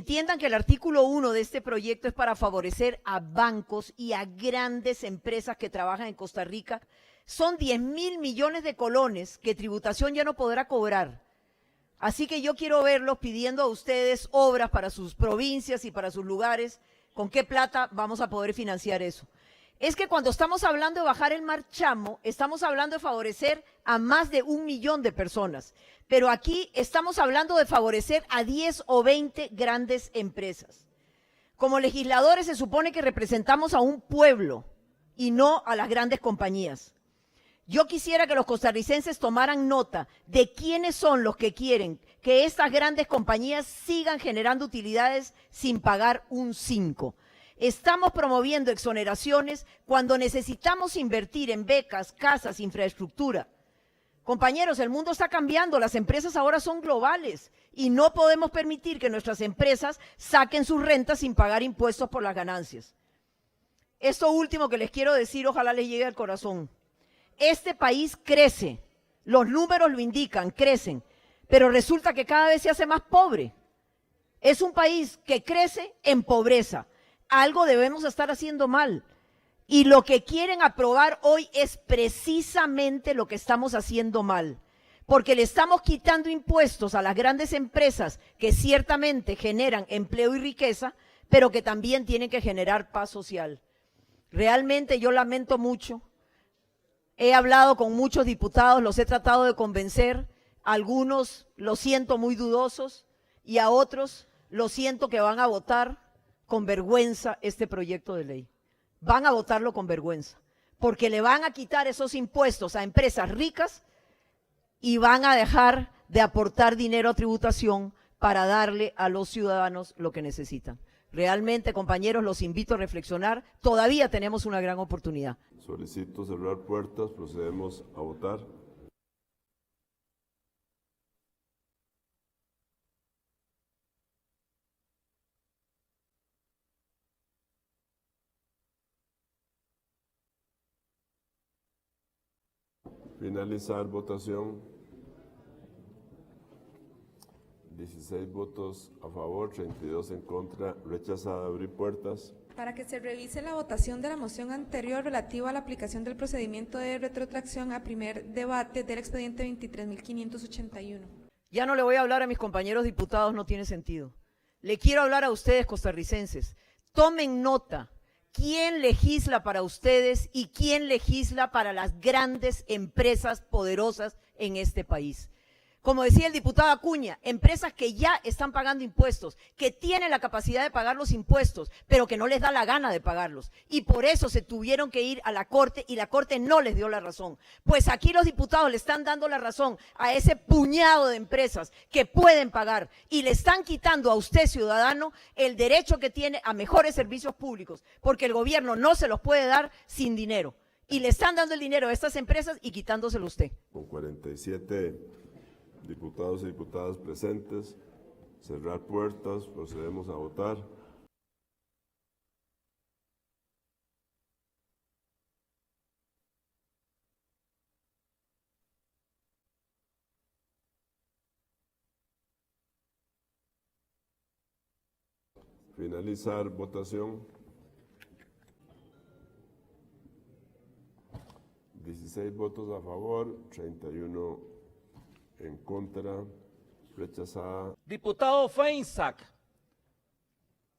entiendan que el artículo 1 de este proyecto es para favorecer a bancos y a grandes empresas que trabajan en Costa Rica. Son 10.000 millones de colones que tributación ya no podrá cobrar. Así que yo quiero verlos pidiendo a ustedes obras para sus provincias y para sus lugares. ¿Con qué plata vamos a poder financiar eso? Es que cuando estamos hablando de bajar el marchamo, estamos hablando de favorecer a más de 1 millón de personas. Pero aquí estamos hablando de favorecer a 10 o 20 grandes empresas. Como legisladores se supone que representamos a un pueblo y no a las grandes compañías. Yo quisiera que los costarricenses tomaran nota de quiénes son los que quieren que estas grandes compañías sigan generando utilidades sin pagar un 5. Estamos promoviendo exoneraciones cuando necesitamos invertir en becas, casas, infraestructura. Compañeros, el mundo está cambiando, las empresas ahora son globales y no podemos permitir que nuestras empresas saquen sus rentas sin pagar impuestos por las ganancias. Esto último que les quiero decir, ojalá les llegue al corazón. Este país crece, los números lo indican, crecen, pero resulta que cada vez se hace más pobre. Es un país que crece en pobreza. Algo debemos estar haciendo mal. Y lo que quieren aprobar hoy es precisamente lo que estamos haciendo mal. Porque le estamos quitando impuestos a las grandes empresas que ciertamente generan empleo y riqueza, pero que también tienen que generar paz social. Realmente yo lamento mucho. He hablado con muchos diputados, los he tratado de convencer. A algunos los siento muy dudosos y a otros los siento que van a votar con vergüenza este proyecto de ley. Van a votarlo con vergüenza, porque le van a quitar esos impuestos a empresas ricas y van a dejar de aportar dinero a tributación para darle a los ciudadanos lo que necesitan. Realmente, compañeros, los invito a reflexionar. Todavía tenemos una gran oportunidad. Solicito cerrar puertas. Procedemos a votar. Finalizar votación. 16 votos a favor, 32 en contra. Rechazada. Abrir puertas. Para que se revise la votación de la moción anterior relativa a la aplicación del procedimiento de retrotracción a primer debate del expediente 23.581. Ya no le voy a hablar a mis compañeros diputados, no tiene sentido. Le quiero hablar a ustedes, costarricenses. Tomen nota. ¿Quién legisla para ustedes y quién legisla para las grandes empresas poderosas en este país? Como decía el diputado Acuña, empresas que ya están pagando impuestos, que tienen la capacidad de pagar los impuestos, pero que no les da la gana de pagarlos. Y por eso se tuvieron que ir a la Corte y la Corte no les dio la razón. Pues aquí los diputados le están dando la razón a ese puñado de empresas que pueden pagar y le están quitando a usted, ciudadano, el derecho que tiene a mejores servicios públicos, porque el gobierno no se los puede dar sin dinero. Y le están dando el dinero a estas empresas y quitándoselo a usted. Con 47 diputados y diputadas presentes, cerrar puertas, procedemos a votar. Finalizar votación. 16 votos a favor, 31 en contra, rechazada. Diputado Feinsack,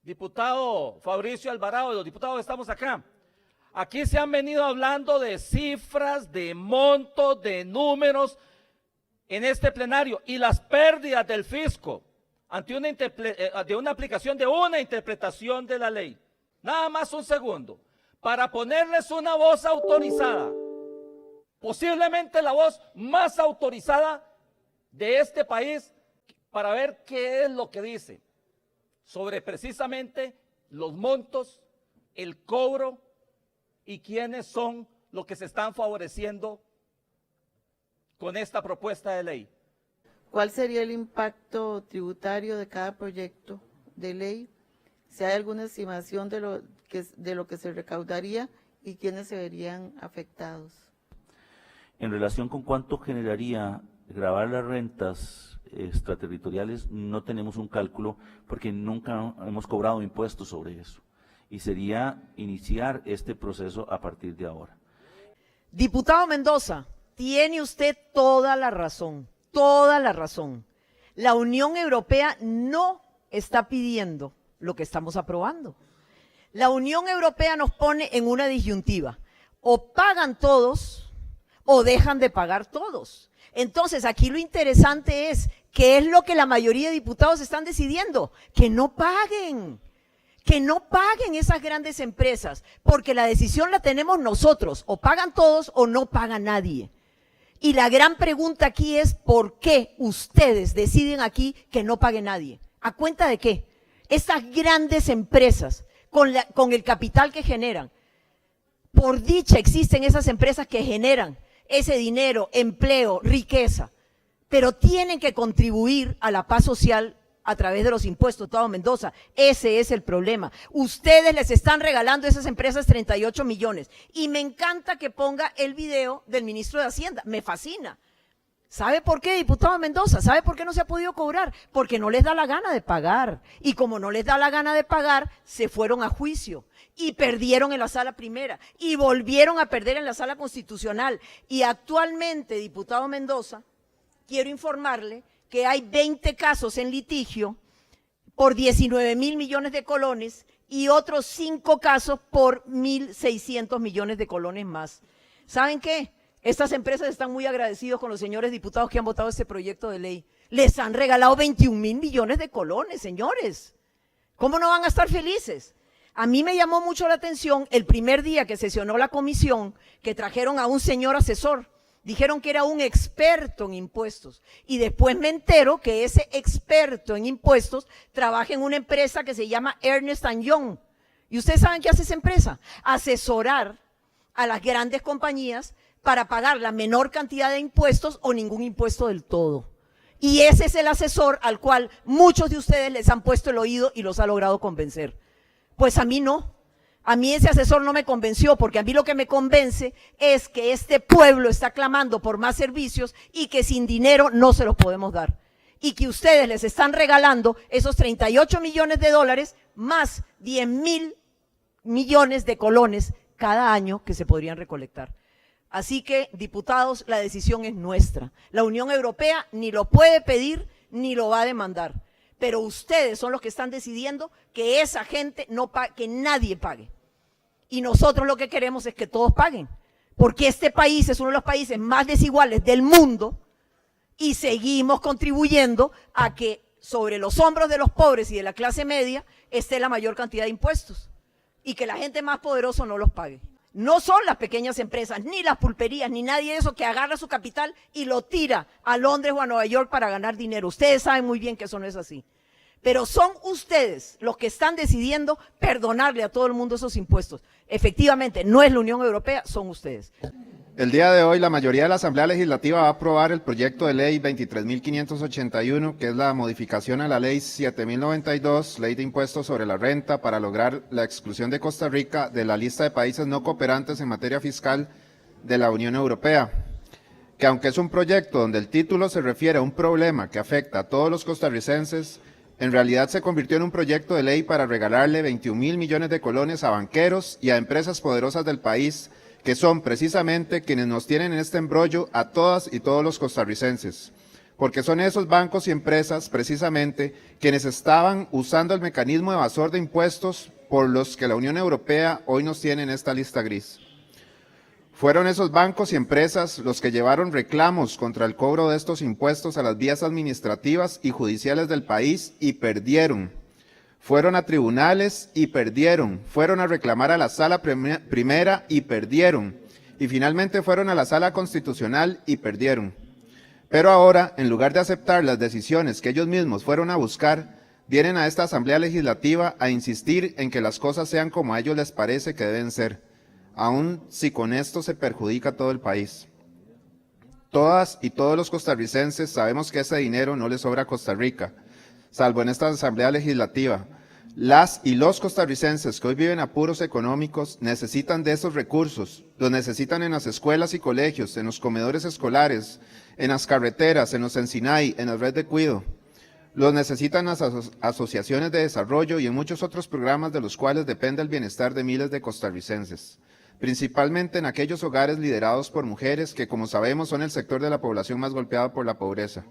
diputado Fabricio Alvarado, los diputados que estamos acá. Aquí se han venido hablando de cifras, de montos, de números en este plenario y las pérdidas del fisco ante una aplicación de una interpretación de la ley. Nada más un segundo, para ponerles una voz autorizada, posiblemente la voz más autorizada de este país, para ver qué es lo que dice sobre precisamente los montos, el cobro y quiénes son los que se están favoreciendo con esta propuesta de ley. ¿Cuál sería el impacto tributario de cada proyecto de ley? Si hay alguna estimación de lo que se recaudaría y quiénes se verían afectados. En relación con cuánto generaría gravar las rentas extraterritoriales no tenemos un cálculo porque nunca hemos cobrado impuestos sobre eso. Y sería iniciar este proceso a partir de ahora. Diputado Mendoza, tiene usted toda la razón, toda la razón. La Unión Europea no está pidiendo lo que estamos aprobando. La Unión Europea nos pone en una disyuntiva. O pagan todos o dejan de pagar todos. Entonces, aquí lo interesante es, ¿qué es lo que la mayoría de diputados están decidiendo? Que no paguen esas grandes empresas, porque la decisión la tenemos nosotros, o pagan todos o no paga nadie. Y la gran pregunta aquí es, ¿por qué ustedes deciden aquí que no pague nadie? ¿A cuenta de qué? Estas grandes empresas, con el capital que generan, por dicha existen esas empresas que generan ese dinero, empleo, riqueza, pero tienen que contribuir a la paz social a través de los impuestos, Diputado Mendoza. Ese es el problema. Ustedes les están regalando a esas empresas 38 millones. Y me encanta que ponga el video del ministro de Hacienda. Me fascina. ¿Sabe por qué, diputado Mendoza? ¿Sabe por qué no se ha podido cobrar? Porque no les da la gana de pagar. Y como no les da la gana de pagar, se fueron a juicio. Y perdieron en la sala primera. Y volvieron a perder en la sala constitucional. Y actualmente, diputado Mendoza, quiero informarle que hay 20 casos en litigio por 19 mil millones de colones y otros 5 casos por 1.600 millones de colones más. ¿Saben qué? Estas empresas están muy agradecidos con los señores diputados que han votado este proyecto de ley. Les han regalado 21 mil millones de colones, señores. ¿Cómo no van a estar felices? A mí me llamó mucho la atención el primer día que sesionó la comisión, que trajeron a un señor asesor. Dijeron que era un experto en impuestos y después me entero que ese experto en impuestos trabaja en una empresa que se llama Ernst & Young. ¿Y ustedes saben qué hace esa empresa? Asesorar a las grandes compañías para pagar la menor cantidad de impuestos o ningún impuesto del todo. Y ese es el asesor al cual muchos de ustedes les han puesto el oído y los ha logrado convencer. Pues a mí no. A mí ese asesor no me convenció, porque a mí lo que me convence es que este pueblo está clamando por más servicios y que sin dinero no se los podemos dar. Y que ustedes les están regalando esos 38 millones de dólares más 10 mil millones de colones cada año que se podrían recolectar. Así que, diputados, la decisión es nuestra. La Unión Europea ni lo puede pedir ni lo va a demandar. Pero ustedes son los que están decidiendo que esa gente no pague, que nadie pague. Y nosotros lo que queremos es que todos paguen, porque este país es uno de los países más desiguales del mundo y seguimos contribuyendo a que sobre los hombros de los pobres y de la clase media esté la mayor cantidad de impuestos y que la gente más poderosa no los pague. No son las pequeñas empresas, ni las pulperías, ni nadie de eso que agarra su capital y lo tira a Londres o a Nueva York para ganar dinero. Ustedes saben muy bien que eso no es así. Pero son ustedes los que están decidiendo perdonarle a todo el mundo esos impuestos. Efectivamente, no es la Unión Europea, son ustedes. El día de hoy la mayoría de la Asamblea Legislativa va a aprobar el proyecto de ley 23.581, que es la modificación a la ley 7.092, ley de impuestos sobre la renta, para lograr la exclusión de Costa Rica de la lista de países no cooperantes en materia fiscal de la Unión Europea. Que aunque es un proyecto donde el título se refiere a un problema que afecta a todos los costarricenses, en realidad se convirtió en un proyecto de ley para regalarle 21 mil millones de colones a banqueros y a empresas poderosas del país, que son precisamente quienes nos tienen en este embrollo a todas y todos los costarricenses. Porque son esos bancos y empresas, precisamente, quienes estaban usando el mecanismo evasor de impuestos por los que la Unión Europea hoy nos tiene en esta lista gris. Fueron esos bancos y empresas los que llevaron reclamos contra el cobro de estos impuestos a las vías administrativas y judiciales del país y perdieron. Fueron a tribunales y perdieron. Fueron a reclamar a la sala primera y perdieron. Y finalmente fueron a la sala constitucional y perdieron. Pero ahora, en lugar de aceptar las decisiones que ellos mismos fueron a buscar, vienen a esta Asamblea Legislativa a insistir en que las cosas sean como a ellos les parece que deben ser, aun si con esto se perjudica a todo el país. Todas y todos los costarricenses sabemos que ese dinero no le sobra a Costa Rica, salvo en esta Asamblea Legislativa. Las y los costarricenses que hoy viven apuros económicos necesitan de esos recursos, los necesitan en las escuelas y colegios, en los comedores escolares, en las carreteras, en los Encinay, en la red de cuido. Los necesitan las asociaciones de desarrollo y en muchos otros programas de los cuales depende el bienestar de miles de costarricenses, principalmente en aquellos hogares liderados por mujeres que, como sabemos, son el sector de la población más golpeado por la pobreza.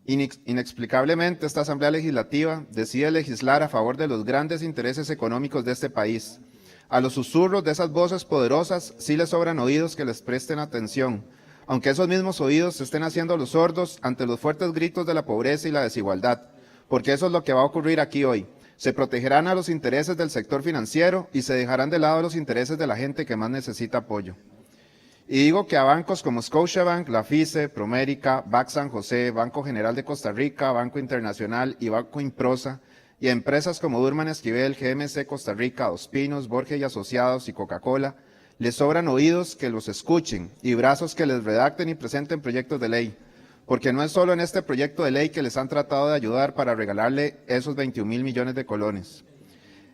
Inexplicablemente, esta Asamblea Legislativa decide legislar a favor de los grandes intereses económicos de este país. A los susurros de esas voces poderosas sí les sobran oídos que les presten atención, aunque esos mismos oídos se estén haciendo los sordos ante los fuertes gritos de la pobreza y la desigualdad, porque eso es lo que va a ocurrir aquí hoy. Se protegerán a los intereses del sector financiero y se dejarán de lado los intereses de la gente que más necesita apoyo. Y digo que a bancos como Scotiabank, La FICE, Promérica, BAC San José, Banco General de Costa Rica, Banco Internacional y Banco Improsa, y a empresas como Durman Esquivel, GMC Costa Rica, Dos Pinos, Borges y Asociados y Coca-Cola, les sobran oídos que los escuchen y brazos que les redacten y presenten proyectos de ley, porque no es solo en este proyecto de ley que les han tratado de ayudar para regalarle esos 21.000 millones de colones.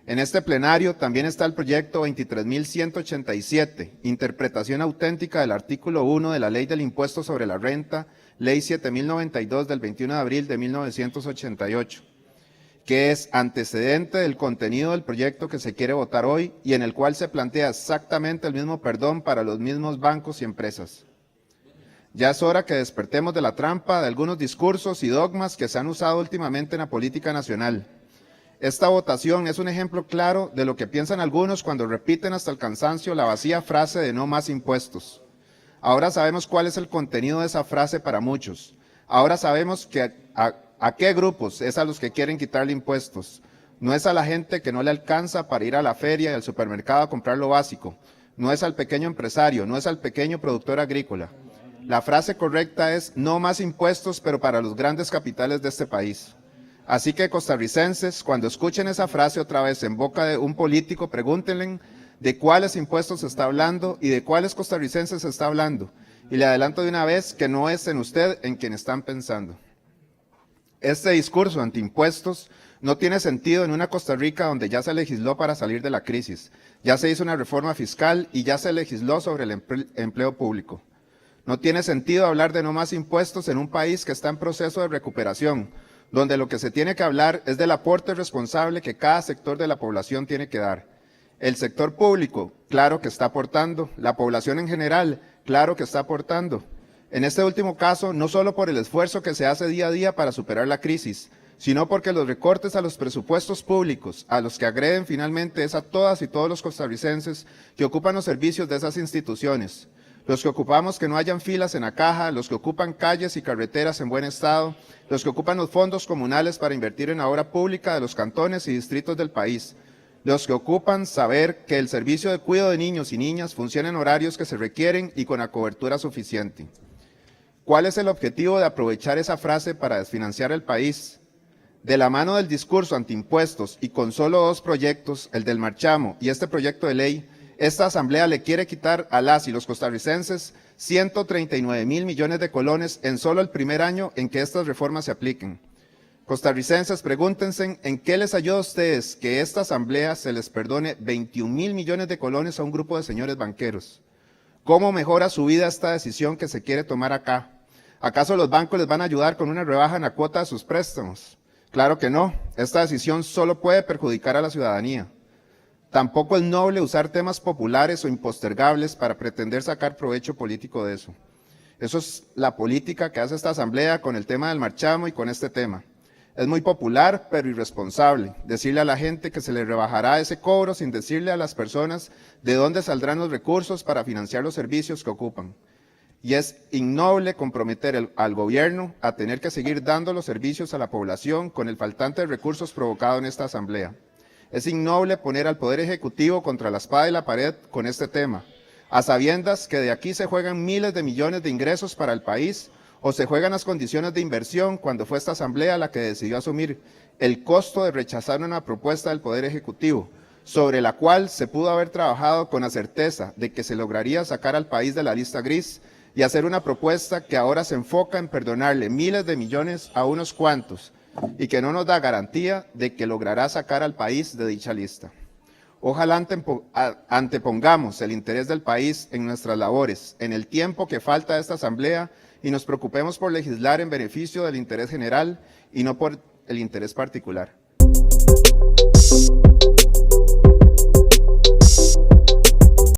En este plenario también está el proyecto 23.187, interpretación auténtica del artículo 1 de la Ley del Impuesto sobre la Renta, Ley 7.092 del 21 de abril de 1988, que es antecedente del contenido del proyecto que se quiere votar hoy y en el cual se plantea exactamente el mismo perdón para los mismos bancos y empresas. Ya es hora que despertemos de la trampa de algunos discursos y dogmas que se han usado últimamente en la política nacional. Esta votación es un ejemplo claro de lo que piensan algunos cuando repiten hasta el cansancio la vacía frase de no más impuestos. Ahora sabemos cuál es el contenido de esa frase para muchos. Ahora sabemos que a qué grupos es a los que quieren quitarle impuestos. No es a la gente que no le alcanza para ir a la feria y al supermercado a comprar lo básico. No es al pequeño empresario, no es al pequeño productor agrícola. La frase correcta es no más impuestos, pero para los grandes capitales de este país. Así que costarricenses, cuando escuchen esa frase otra vez en boca de un político, pregúntenle de cuáles impuestos se está hablando y de cuáles costarricenses se está hablando. Y le adelanto de una vez que no es en usted en quien están pensando. Este discurso antiimpuestos no tiene sentido en una Costa Rica donde ya se legisló para salir de la crisis, ya se hizo una reforma fiscal y ya se legisló sobre el empleo público. No tiene sentido hablar de no más impuestos en un país que está en proceso de recuperación, donde lo que se tiene que hablar es del aporte responsable que cada sector de la población tiene que dar. El sector público, claro que está aportando, la población en general, claro que está aportando. En este último caso, no solo por el esfuerzo que se hace día a día para superar la crisis, sino porque los recortes a los presupuestos públicos, a los que agreden finalmente es a todas y todos los costarricenses que ocupan los servicios de esas instituciones. Los que ocupamos que no hayan filas en la caja, los que ocupan calles y carreteras en buen estado, los que ocupan los fondos comunales para invertir en la obra pública de los cantones y distritos del país, los que ocupan saber que el servicio de cuidado de niños y niñas funciona en horarios que se requieren y con la cobertura suficiente. ¿Cuál es el objetivo de aprovechar esa frase para desfinanciar el país? De la mano del discurso antiimpuestos y con solo dos proyectos, el del marchamo y este proyecto de ley, esta asamblea le quiere quitar a las y los costarricenses 139.000 millones de colones en solo el primer año en que estas reformas se apliquen. Costarricenses, pregúntense en qué les ayuda a ustedes que esta asamblea se les perdone 21.000 millones de colones a un grupo de señores banqueros. ¿Cómo mejora su vida esta decisión que se quiere tomar acá? ¿Acaso los bancos les van a ayudar con una rebaja en la cuota de sus préstamos? Claro que no. Esta decisión solo puede perjudicar a la ciudadanía. Tampoco es noble usar temas populares o impostergables para pretender sacar provecho político de eso. Eso es la política que hace esta asamblea con el tema del marchamo y con este tema. Es muy popular, pero irresponsable, decirle a la gente que se le rebajará ese cobro sin decirle a las personas de dónde saldrán los recursos para financiar los servicios que ocupan. Y es innoble comprometer al gobierno a tener que seguir dando los servicios a la población con el faltante de recursos provocado en esta asamblea. Es innoble poner al Poder Ejecutivo contra la espada y la pared con este tema, a sabiendas que de aquí se juegan miles de millones de ingresos para el país o se juegan las condiciones de inversión cuando fue esta asamblea la que decidió asumir el costo de rechazar una propuesta del Poder Ejecutivo, sobre la cual se pudo haber trabajado con la certeza de que se lograría sacar al país de la lista gris y hacer una propuesta que ahora se enfoca en perdonarle miles de millones a unos cuantos y que no nos da garantía de que logrará sacar al país de dicha lista. Ojalá antepongamos el interés del país en nuestras labores, en el tiempo que falta a esta Asamblea, y nos preocupemos por legislar en beneficio del interés general y no por el interés particular.